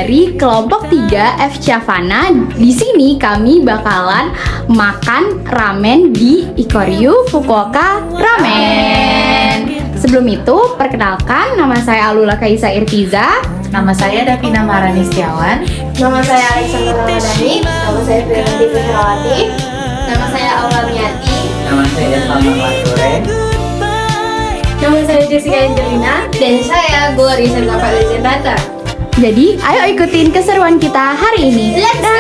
dari kelompok 3 F Chavana. Di sini kami bakalan makan ramen di Ikoryu Fukuoka Ramen. Sebelum itu, perkenalkan, nama saya Alula Kaisa Irtiza. Nama saya Davina Marani Setiawan. Nama saya Alexander Ramadhani. Nama saya Priyanti Fikrawati. Nama saya Aula Miati. Nama saya Salman Lasore. Nama saya Jessica Angelina. Dan saya Gloria Serta Felicia. Jadi, ayo ikutin keseruan kita hari ini. Let's go!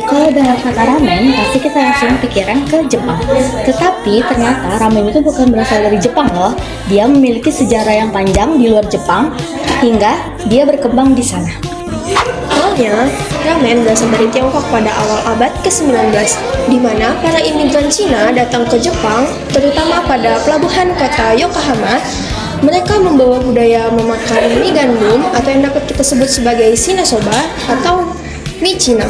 Kalau dengar kata ramen, pasti kita langsung pikiran ke Jepang. Tetapi ternyata ramen itu bukan berasal dari Jepang loh. Dia memiliki sejarah yang panjang di luar Jepang hingga dia berkembang di sana. Awalnya, ramen berasal dari Tiongkok pada awal abad ke-19, di mana para imigran Cina datang ke Jepang, terutama pada pelabuhan kota Yokohama. Mereka membawa budaya memakan mie gandum atau yang dapat kita sebut sebagai shinasoba atau mie Cina.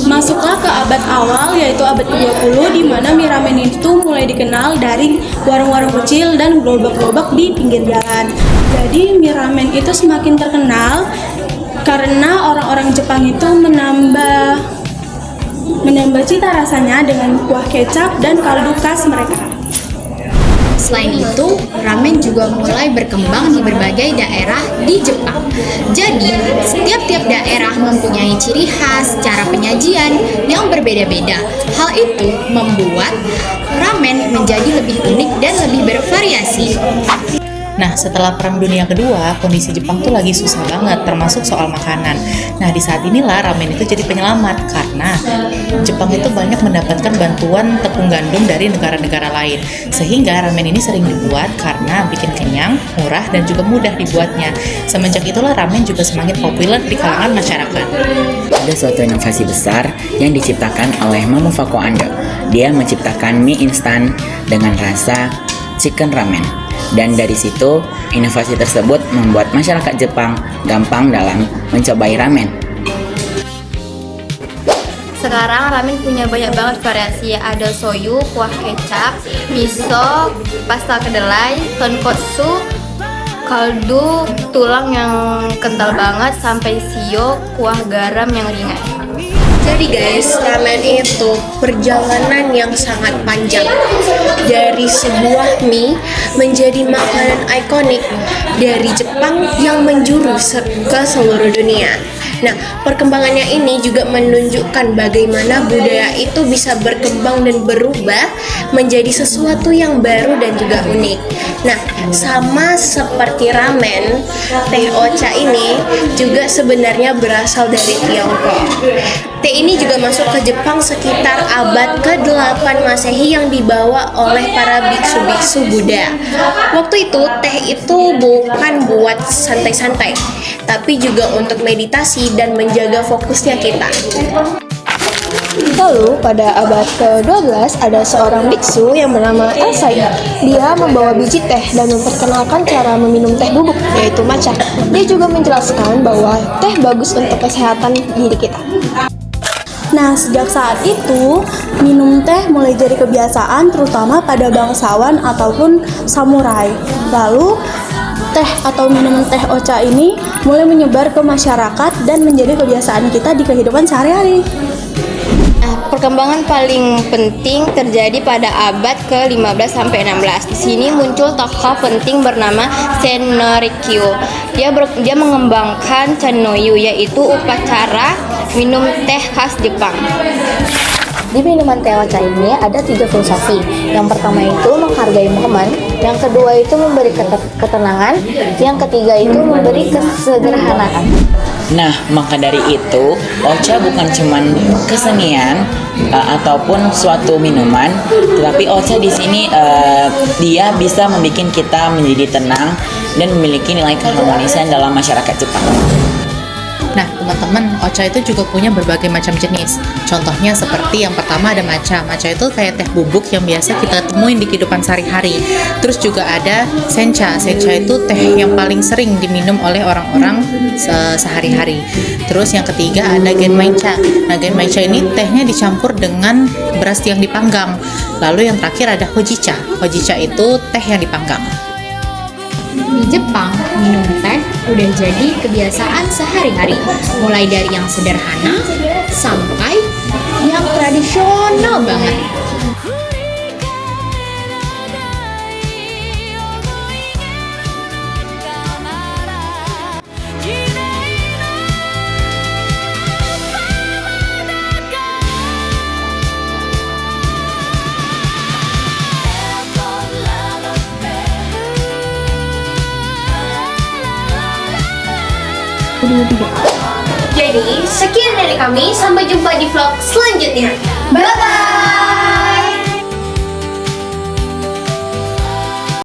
Masuklah ke abad awal, yaitu abad ke-20, di mana mie ramen itu mulai dikenal dari warung-warung kecil dan gerobak-gerobak di pinggir jalan. Jadi mie ramen itu semakin terkenal karena orang-orang Jepang itu menambah cita rasanya dengan kuah kecap dan kaldu khas mereka. Selain itu, ramen juga mulai berkembang di berbagai daerah di Jepang. Jadi, setiap daerah mempunyai ciri khas, cara penyajian yang berbeda-beda. Hal itu membuat ramen menjadi lebih unik dan lebih bervariasi. Nah, setelah Perang Dunia Kedua, kondisi Jepang tuh lagi susah banget, termasuk soal makanan. Nah, di saat inilah ramen itu jadi penyelamat, karena Jepang itu banyak mendapatkan bantuan tepung gandum dari negara-negara lain. Sehingga ramen ini sering dibuat karena bikin kenyang, murah, dan juga mudah dibuatnya. Semenjak itulah ramen juga semakin populer di kalangan masyarakat. Ada suatu inovasi besar yang diciptakan oleh Momofako Ando. Dia menciptakan mie instan dengan rasa chicken ramen. Dan dari situ, inovasi tersebut membuat masyarakat Jepang gampang dalam mencobai ramen. Sekarang ramen punya banyak banget variasi. Ada soyu, kuah kecap, miso, pasta kedelai, tonkotsu, kaldu tulang yang kental banget, sampai shio, kuah garam yang ringan. Jadi guys, ramen itu perjalanan yang sangat panjang. Dari sebuah mie menjadi makanan ikonik dari Jepang yang menjuru ke seluruh dunia. Nah, perkembangannya ini juga menunjukkan bagaimana budaya itu bisa berkembang dan berubah menjadi sesuatu yang baru dan juga unik. Nah, sama seperti ramen, teh ocha ini juga sebenarnya berasal dari Tiongkok. Teh ini juga masuk ke Jepang sekitar abad ke-8 Masehi yang dibawa oleh para biksu-biksu Buddha. Waktu itu, teh itu bukan buat santai-santai, tapi juga untuk meditasi dan menjaga fokusnya kita. Lalu pada abad ke-12 ada seorang biksu yang bernama Elsai. Dia membawa biji teh dan memperkenalkan cara meminum teh bubuk, yaitu matcha. Dia juga menjelaskan bahwa teh bagus untuk kesehatan diri kita. Nah, sejak saat itu, minum teh mulai jadi kebiasaan terutama pada bangsawan ataupun samurai. Lalu, teh atau minuman teh ocha ini mulai menyebar ke masyarakat dan menjadi kebiasaan kita di kehidupan sehari-hari. Perkembangan paling penting terjadi pada abad ke-15 sampai 16. Di sini muncul tokoh penting bernama Sennorikyo. Dia mengembangkan Channoyu, yaitu upacara minum teh khas Jepang. Di minuman teh ocha ini ada 3 filosofi. Yang pertama itu menghargai momen, yang kedua itu memberi ketenangan, yang ketiga itu memberi kesederhanaan. Nah, maka dari itu, ocha bukan cuman kesenian ataupun suatu minuman, tetapi ocha di sini dia bisa membuat kita menjadi tenang dan memiliki nilai keharmonisan dalam masyarakat Jepang. Nah, teman-teman, ocha itu juga punya berbagai macam jenis. Contohnya seperti yang pertama ada matcha. Matcha itu kayak teh bubuk yang biasa kita temuin di kehidupan sehari-hari. Terus juga ada sencha. Sencha itu teh yang paling sering diminum oleh orang-orang sehari-hari. Terus yang ketiga ada genmaicha. Nah, genmaicha ini tehnya dicampur dengan beras yang dipanggang. Lalu yang terakhir ada hojicha. Hojicha itu teh yang dipanggang. Di Jepang, minum teh udah jadi kebiasaan sehari-hari, mulai dari yang sederhana sampai yang tradisional banget. Jadi, sekian dari kami. Sampai jumpa di vlog selanjutnya. Bye-bye!